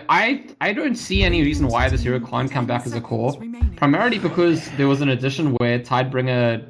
I don't see any reason why this hero can't come back as a core. Primarily because there was an addition where Tidebringer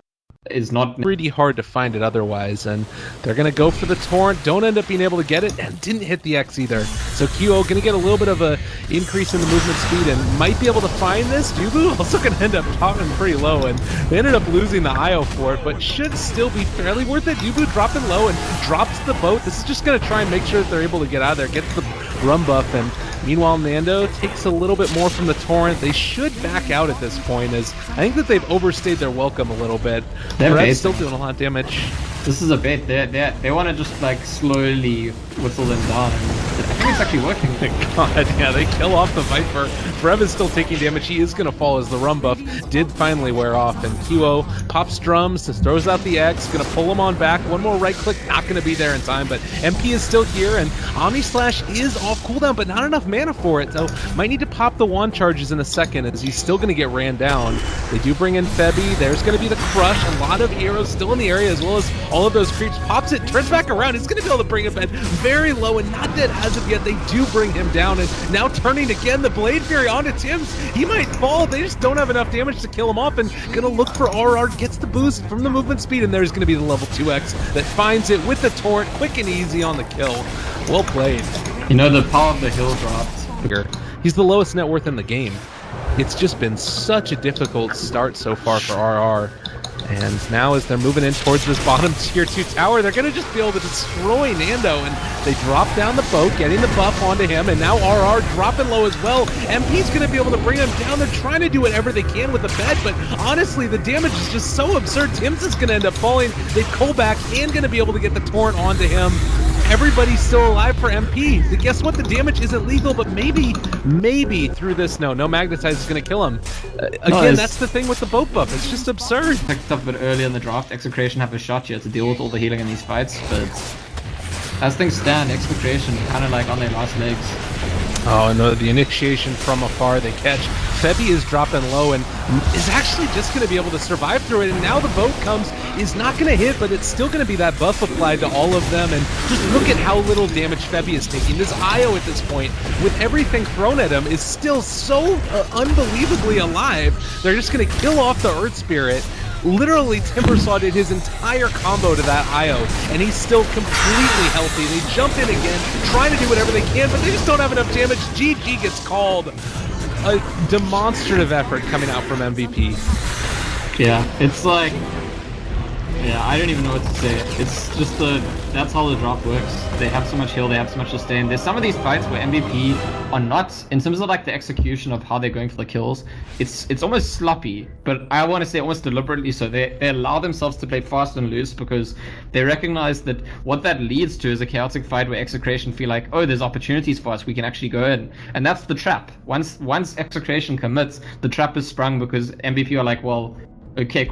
is not pretty hard to find it otherwise, and they're gonna go for the torrent, don't end up being able to get it, and didn't hit the X either. So QO gonna get a little bit of a increase in the movement speed and might be able to find this. Dubu also gonna end up dropping pretty low, and they ended up losing the IO for it, but should still be fairly worth it. Dubu dropping low and drops the boat. This is just gonna try and make sure that they're able to get out of there, gets the rum buff, and meanwhile Nando takes a little bit more from the torrent. They should back out at this point, as I think that they've overstayed their welcome a little bit. Red's still doing a lot of damage. This is a bait. They want to just like slowly whittle them down. And I think it's actually working. God, yeah, they kill off the Viper. Frev is still taking damage. He is going to fall as the rum buff did finally wear off. And QO pops drums, throws out the X, going to pull him on back. One more right click, not going to be there in time. But MP is still here, and Omni Slash is off cooldown, but not enough mana for it. So might need to pop the wand charges in a second, as he's still going to get ran down. They do bring in Febby. There's going to be the crush. A lot of arrows still in the area, as well as all of those creeps. Pops it, turns back around. He's going to be able to bring him in very low and not dead as of yet. They do bring him down, and now turning again the Blade Fury onto Tim's. He might fall. They just don't have enough damage to kill him off, and going to look for RR. Gets the boost from the movement speed, and there's going to be the level 2X that finds it with the torrent. Quick and easy on the kill. Well played. You know, the power of the hill dropped. He's the lowest net worth in the game. It's just been such a difficult start so far for RR. And now as they're moving in towards this bottom tier 2 tower, they're going to just be able to destroy Nando. And they drop down the boat, getting the buff onto him. And now RR dropping low as well. MP's going to be able to bring him down. They're trying to do whatever they can with the bed. But honestly, the damage is just so absurd. Tim's is going to end up falling. They pull back and going to be able to get the torrent onto him. Everybody's still alive for MP. Guess what? The damage isn't legal, but maybe through this. No Magnetize is going to kill him. Again, that's the thing with the boat buff. It's just absurd. Picked up a bit early in the draft. Execration have a shot here to deal with all the healing in these fights, but as things stand, Execration kind of like on their last legs. Oh, and the initiation from afar they catch. Febby is dropping low and is actually just going to be able to survive through it. And now the boat comes, is not going to hit, but it's still going to be that buff applied to all of them. And just look at how little damage Febby is taking. This IO at this point, with everything thrown at him, is still so unbelievably alive. They're just going to kill off the Earth Spirit. Literally, Timbersaw did his entire combo to that IO, and he's still completely healthy. They jump in again, trying to do whatever they can, but they just don't have enough damage. GG gets called. A demonstrative effort coming out from MVP. Yeah, it's like... Yeah, I don't even know what to say. It's just that's how the drop works. They have so much heal, they have so much sustain. There's some of these fights where MVP are not, in terms of like the execution of how they're going for the kills, it's almost sloppy, but I want to say almost deliberately so. They allow themselves to play fast and loose because they recognize that what that leads to is a chaotic fight where Execration feel like, oh, there's opportunities for us, we can actually go in. And that's the trap. Once Execration commits, the trap is sprung because MVP are like, well, okay,